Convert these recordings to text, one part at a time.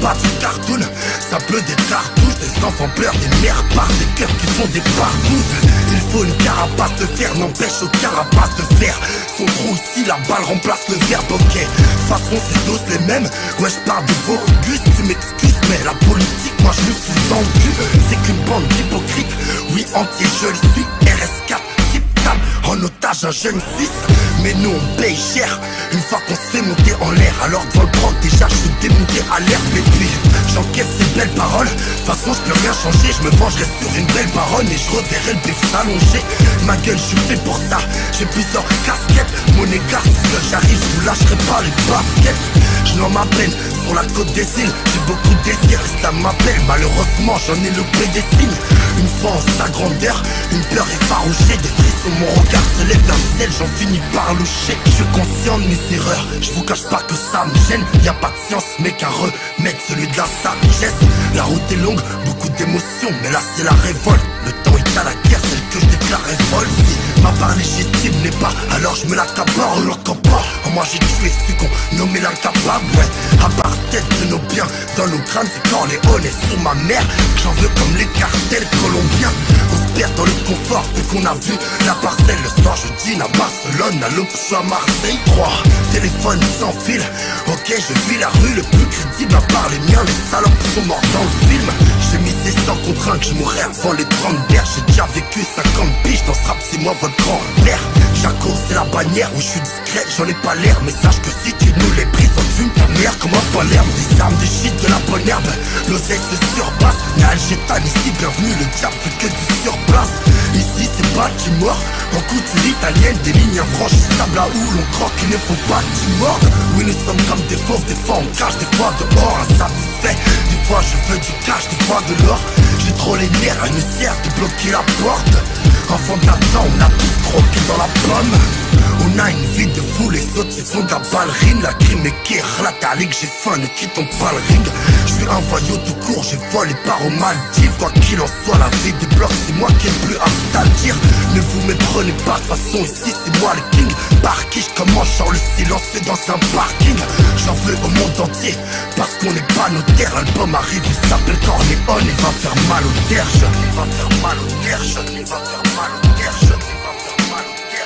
pas du cartoon. Ça pleut des cartouches, des enfants pleurent, des mères partent, des cœurs qui font des parcours. Il faut une carapace de fer, n'empêche aucun rapace de fer. Son trou ici, la balle remplace le verbe, ok. Façon c'est tous les mêmes, ouais je parle de vos gus, tu m'excuses mais la politique moi je le fous dans le cul. C'est qu'une bande d'hypocrites, oui entier je le suis. RS4, tip-tap, en otage un jeune Suisse. Mais nous on paye cher, une fois qu'on se fait monter en l'air. Alors devant le proc déjà je suis démonté à l'air. Mais puis j'encaisse ces belles paroles, de toute façon je peux rien changer. Je me vengerai sur une belle baronne et je reverrai le bif s'allonger. Ma gueule je suis fait pour ça, j'ai plusieurs casquettes. Mon égard si seul j'arrive, je vous lâcherai pas les baskets. Je n'en m'appelle sur la côte des îles, j'ai beaucoup de désirs et ça m'appelle. Malheureusement j'en ai loupé des signes. Une fois en sa grandeur, une peur effarouchée. Des frissons, mon regard se lève vers le ciel, j'en finis par loucher. Je suis conscient de mes erreurs, je vous cache pas que ça me gêne. Y'a pas de science mais qu'un remède, celui de la sagesse. La route est longue, beaucoup d'émotions, mais là c'est la révolte. Le temps est à la guerre, celle que je déclarais folle. Si ma part légitime n'est pas, alors je me l'accapare. En moi j'ai tué ceux qu'on nommait l'incapable, ouais. À part tête de nos biens, dans nos crânes c'est quand les est sur ma mère. J'en veux comme les cartels colombiens. On se perd dans le confort, vu qu'on a vu la parcelle. Le soir je dîne à Barcelone, à l'autre je suis à Marseille. 3 téléphones sans fil, ok je vis la rue. Le plus crédible à part les miens, les salopes sont morts dans le film. J'ai misé sans contraint que je mourrais avant les 30 berges. J'ai déjà vécu 50 piges dans ce rap, c'est moi votre grand-père. Jaco c'est la bannière où je suis discret, j'en ai pas l'air. Mais sache que si tu nous les brises, on fume ta mère comme un pas l'herbe. Des armes de shit, de la bonne herbe, l'oseille se surpasse. Mais Algétan ici, bienvenue, le diable fait que du surplace. Ici c'est Baltimore, en couture italienne, des lignes infranchissables là où l'on croque, il ne faut pas t'y mordre. Oui nous sommes comme des fauves, des fois on cache, des fois dehors, insatisfait. Des fois je veux du cash, des fois de l'or. J'ai trop les nerfs, elle me sert de bloquer la porte. Enfant d'Adam, on a tout croqué dans la pomme. On a une vie de fou, les autres ils font de la ballerine. La crime est qui que j'ai faim, ne quittons pas le ring. Je suis un voyou tout court, j'ai volé par aux Maldives. Quoi qu'il en soit, la vie des blocs, c'est moi qui ai le plus apte à le dire. Ne vous méprenez pas, de toute façon ici c'est moi le king. Par qui je commence, genre le silence c'est dans un parking. J'en veux au monde entier, parce qu'on n'est pas notaire. L'album arrive, il s'appelle Corleone. Il va faire mal au terre, il va faire mal au terre, il va faire mal au terre, il va faire mal au terre, il va faire mal au terre.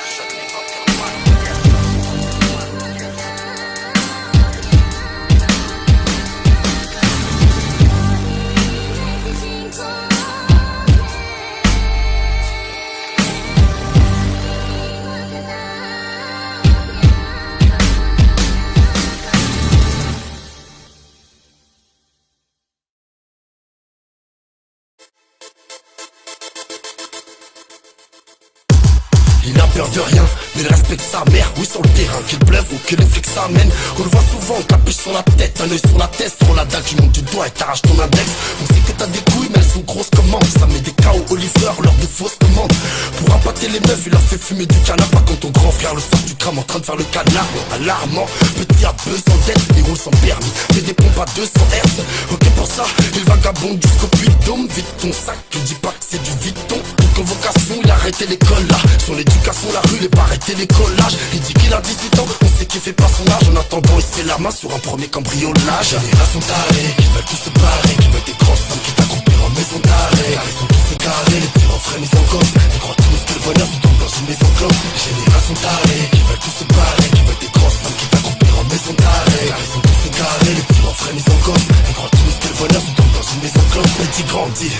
Il n'a peur de rien, mais il respecte sa mère. Oui sur le terrain, qu'il pleuve ou que les flics s'amènent. On le voit souvent, capuche sur la tête, un œil sur la tête. Trop la dalle qui monte du doigt et t'arrache ton index. On sait que t'as des couilles mais elles sont grosses comme manches. Ça met des KO au livreur lors de fausses commandes. Pour appâter les meufs, il a fait fumer du canard. Pas quand ton grand frère le sort du crame en train de faire le canard. Alarmant, petit a besoin d'aide, il roule sans permis, fait des pompes à 200 Hz. Ok pour ça, il vagabonde jusqu'au puits d'homme. Vite ton sac, tu dis pas que c'est du Vuitton. Une convocation, il a arrêté l'école là. Sur l'éducation, la rue, les bars et les collages. Il dit qu'il a 18 ans, on sait qu'il fait pas son âge. En attendant, il se fait la main sur un premier cambriolage. Génération tarée, qui veulent tous se barrer, qui veulent des grosses femmes qui t'accomplir en maison d'arrêt. Ils sont tous égarés, les petits refrains mis en gosse. Ils croient tous que le bonheur se tombe dans une maison close. Génération tarée, qui veulent tous se barrer, qui veulent des grosses femmes qui t'accomplir en maison d'arrêt. Ils sont tous égarés, les petits refrains mis en gosse. Ils croient tous que le bonheur se tombe dans une maison close. Petit grandit,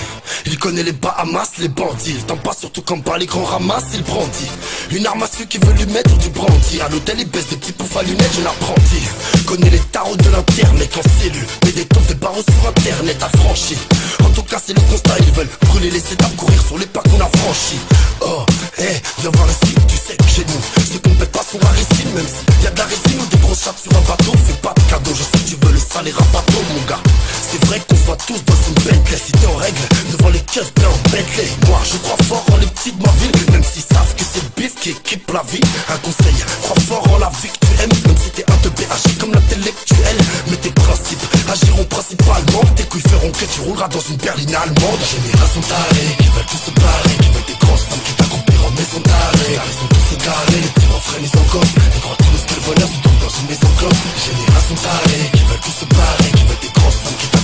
il connaît les Bahamas, les bandits. Il t'en passe surtout comme par les grands ramasses, il brandit une arme à ceux qui veulent lui mettre du brandy. À l'hôtel il baisse des petits poufs à lunettes, je l'apprenti. Connais les tarots de l'internet en cellule, mais des taufs, des barreaux sur internet affranchis. En tout cas c'est le constat, ils veulent brûler les étapes, courir sur les pas qu'on a franchis. Oh, viens voir ici, tu sais que chez nous ceux qu'on pète pas sont rarissimes. Même si y'a de la résine ou des grosses chapes sur un bateau, fais pas de cadeau, je sais que tu veux le salaire à bateau mon gars. C'est vrai qu'on soit tous dans une Bentley. Si t'es en règle, devant les keufs plein en Bentley. Moi je crois fort en les petits de ma ville, même s'ils savent que c'est le bif qui équipe la vie. Un conseil, crois fort en la vie que tu aimes. Même si t'es un teubé, agis comme l'intellectuel. Mais tes principes agiront principalement. Tes couilles feront que tu rouleras dans une berline allemande. Génération tarée, qui veulent tous se barrer, qui veulent des grosses femmes qui t'accomplir en maison d'arrêt. Ils sont tous égarés, les petits refrains mis en gosse. Ils croient tous que le bonheur se tombe dans une maison close. Génération tarée, qui veulent tous se barrer, qui veulent des grosses femmes qui t'accomplir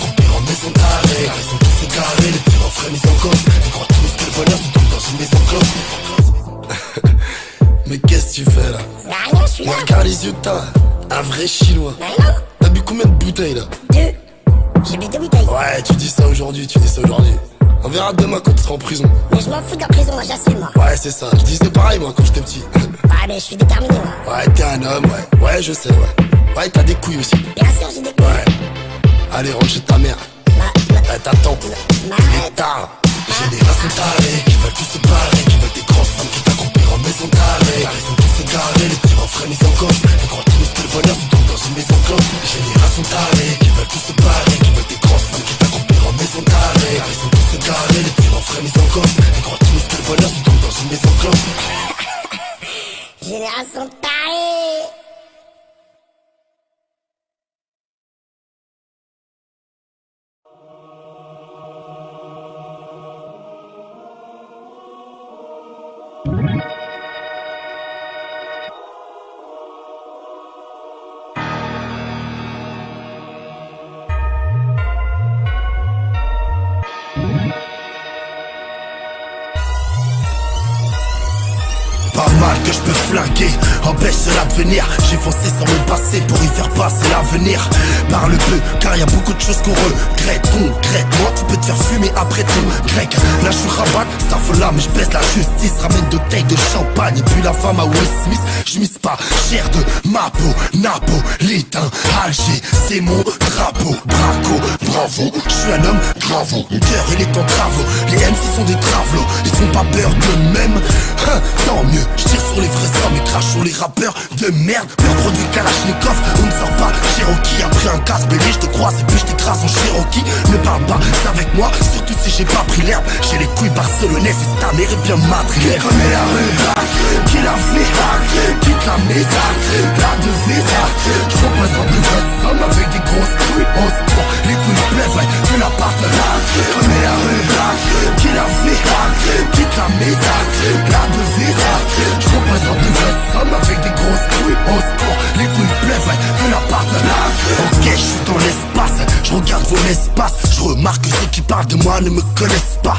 yeux de teint, un vrai chinois. Mais non. T'as bu combien de bouteilles là? 2. J'ai bu 2 bouteilles. Ouais, tu dis ça aujourd'hui, tu dis ça aujourd'hui. On verra demain quand tu seras en prison. Mais je m'en fous de la prison, moi j'assume moi. Ouais, c'est ça, je disais pareil moi quand j'étais petit. Ouais, mais je suis déterminé moi. Ouais, t'es un homme, ouais. Ouais, je sais, ouais. Ouais, t'as des couilles aussi. Bien sûr, j'ai des couilles. Ouais. Allez, rentre chez ta mère. Elle t'attend. Il est tard. Génération tarée, qui veulent tous se barrer, qui veulent des grosses femmes qui t'accomplir en maison d'arrêt. Car ils sont tous égarés, les petits refrains mis en cause. Les gros tous que le bonheur se trouve dans une maison close. Génération tarée, qui veulent tous se barrer, qui veulent des grosses femmes qui t'accomplir en maison d'arrêt. Car ils sont tous égarés, les petits refrains mis en cause. Les gros tous que le bonheur se trouve dans une maison close. Génération tarée. Pas mal que je peux flinguer, empêche l'advenir. J'ai foncé sur mon passé pour y faire passer l'avenir. Parle peu, car y a beaucoup de choses qu'on regrette. Concrètement, tu peux te faire fumer après ton grec. Là je suis rabat, c'est là mais je baisse la justice. Ramène de taille de champagne et puis la femme à Will Smith. Je mise pas cher de ma peau, napolitain, Alger, c'est mon drapeau. Braco, bravo, je suis un homme bravo. Mon cœur il est en travaux, les MC sont des travelots. Ils font pas peur d'eux-mêmes, hein, tant mieux. Je tire sur les vrais hommes et crache sur les rappeurs de merde. Leur produit Kalachnikov, on ne sort pas Cherokee. Après un casse belé, je te croise et puis je t'écrase en Cherokee. Ne parle pas avec moi, surtout si j'ai pas pris l'herbe. J'ai les couilles barcelonaises et ta mère est bien madrière. Qui connaît la rue, qui la fait, quitte la maison, la devise. Je représente de vrais hommes avec des grosses couilles. On se prend les couilles pleines, ouais, que la partenaire. Qui connaît la rue, qui la fait, quitte la maison, la devise. Je représente de vrais hommes avec des grosses couilles. On se prend les couilles pleines, ouais, que la partenaire. Ok, je suis dans l'espace, je regarde vos espaces. Je remarque que ceux qui parlent de moi ne me connaissent pas.